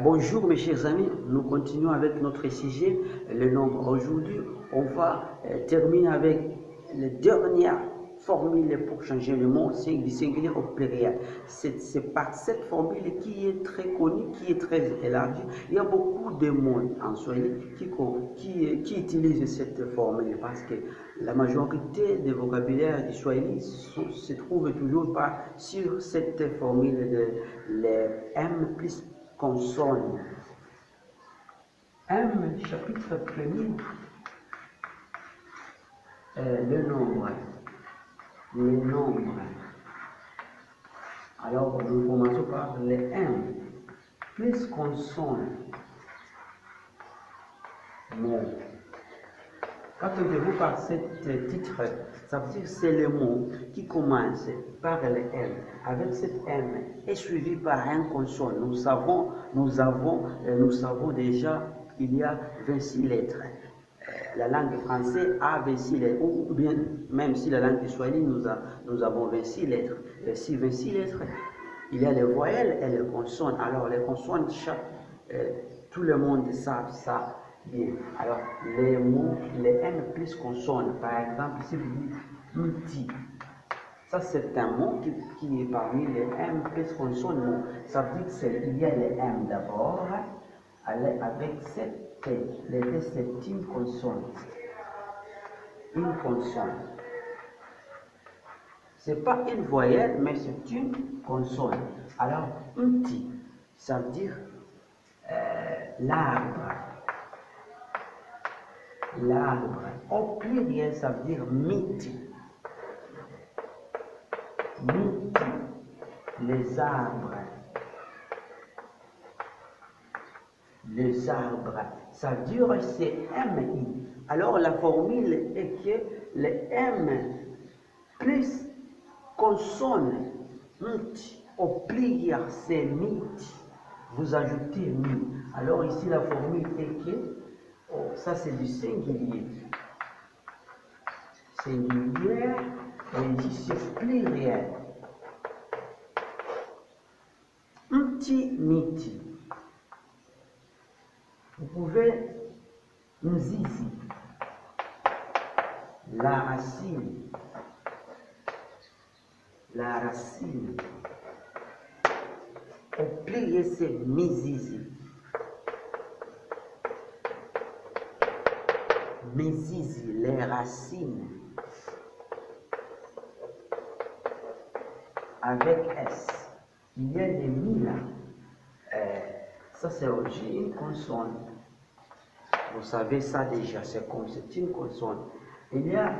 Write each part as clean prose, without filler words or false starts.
Bonjour mes chers amis, nous continuons avec notre sujet, le nombre. Aujourd'hui, on va terminer avec la dernière formule pour changer le mot du singulier au pluriel. C'est par cette formule qui est très connue, qui est très élargie. Il y a beaucoup de monde en Swahili qui utilisent cette formule parce que la majorité des vocabulaires du Swahili se trouve toujours pas sur cette formule de les M plus consonne. M, chapitre 1er, le nombre. Les nombres. Alors, nous commençons par les M, plus consonne. Mot. Attendez-vous par ce titre, ça veut dire que c'est le mot qui commence par le M. Avec cet M est suivi par un consonne. Nous savons déjà qu'il y a 26 lettres. La langue française a 26 lettres, ou bien même si la langue swahili nous avons 26 lettres. Et si 26 lettres, il y a les voyelles et les consonnes. Alors les consonnes, tout le monde sait ça. Bien. Alors, les mots, les M plus consonnes, par exemple, si vous dites outil, ça c'est un mot qui est parmi les M plus consonnes. Ça veut dire qu'il y a les M d'abord, avec cette T. Les T c'est une consonne. Une consonne. Ce n'est pas une voyelle, mais c'est une consonne. Alors, outil, ça veut dire l'arbre. L'arbre. Au pluriel, ça veut dire miti. Miti. Les arbres. Les arbres. Ça veut dire c'est MI. Alors la formule est que le M plus consonne miti. Au pluriel, c'est miti. Vous ajoutez mi. Alors ici, la formule est que ça c'est du singulier. Singulier, et ici c'est pluriel. Mti, miti. Vous pouvez mzizi. La racine. La racine. Au pluriel c'est mizizi. Mizizi, les racines, avec S. Il y a des mi là. Ça c'est aussi une consonne. Vous savez ça déjà, c'est une consonne. Il y a,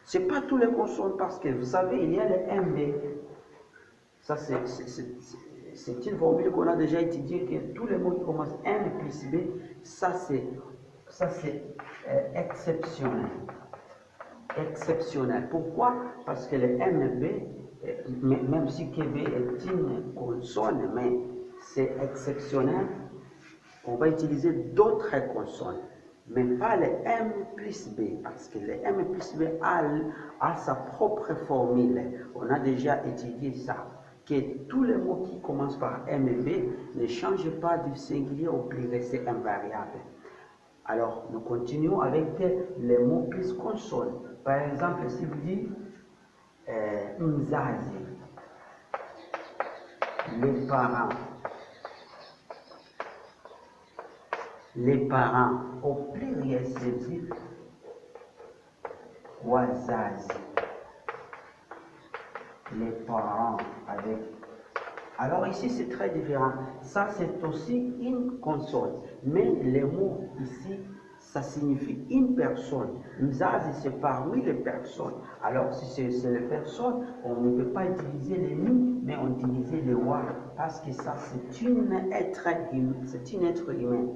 c'est pas tous les consonnes parce que vous savez, il y a les MB. Ça c'est une formule qu'on a déjà étudiée, que tous les mots qui commencent M plus B, ça c'est exceptionnel. Exceptionnel. Pourquoi? Parce que le MB, même si KB est une consonne, mais c'est exceptionnel, on va utiliser d'autres consonnes, mais pas le M plus B, parce que le M plus B a sa propre formule. On a déjà étudié ça, que tous les mots qui commencent par MB ne changent pas du singulier au pluriel, c'est invariable. Alors, nous continuons avec les mots plus consonnes. Par exemple, si vous dites mzazi, les parents. Les parents, au pluriel, c'est dit wazazi. Les parents avec. Alors ici, c'est très différent. Ça, c'est aussi une consonne. Mais les mots ici, ça signifie une personne. Mzazi, c'est parmi les personnes. Alors, si c'est les personnes, on ne peut pas utiliser les mi, mais on utilise les wa, parce que ça, c'est un être humain.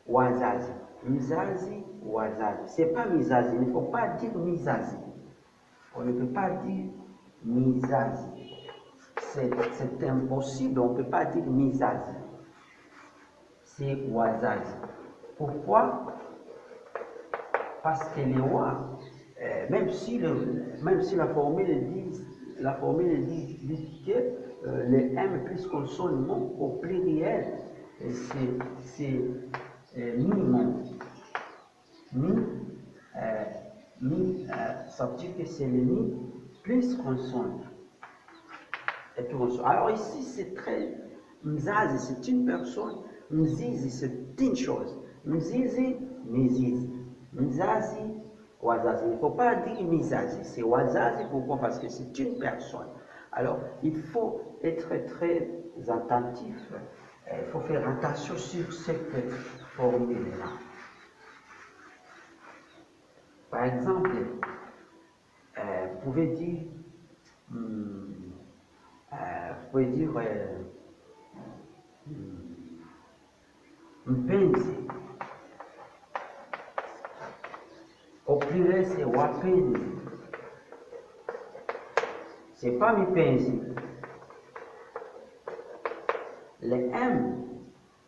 Wazazi. Mizazi, wazazi. C'est pas mizazi. Il ne faut pas dire mizazi. On ne peut pas dire mizazi. C'est impossible, on ne peut pas dire mizazi. C'est wazazi. Pourquoi? Parce que les wa, même si la formule dit que les M plus consonne mon au pluriel, c'est mi-mon. Ça veut dire que c'est le mi plus consonne. Et tout consonne. Alors ici, c'est très... Mzazi, c'est une personne. Mzizi, c'est une chose. Mzizi, mizizi. Mzazi, wazazi. Il ne faut pas dire mizazi, c'est wazazi. Pourquoi? Parce que c'est une personne. Alors, il faut être très attentif. Il faut faire attention sur cette formule-là. Par exemple, vous pouvez dire, mpenzi. Au pluriel, c'est wapenzi. C'est pas mipenzi. Le M,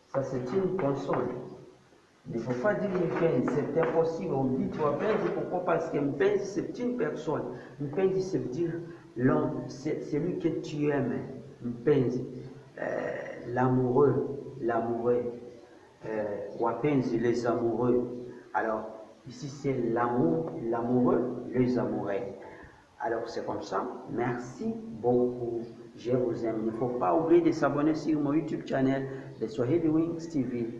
ça c'est une consonne. Il ne faut pas dire mpenzi, c'est impossible. On dit wapenzi, pourquoi? Parce que mpenzi c'est une personne. Mpenzi, ça veut dire l'homme, c'est celui que tu aimes. Mpenzi, l'amoureux, wapenzi, les amoureux. Alors, ici c'est l'amour, l'amoureux, les amoureux. Alors c'est comme ça. Merci beaucoup. Je vous aime. Il ne faut pas oublier de s'abonner sur mon YouTube channel, The Swahili Wings TV.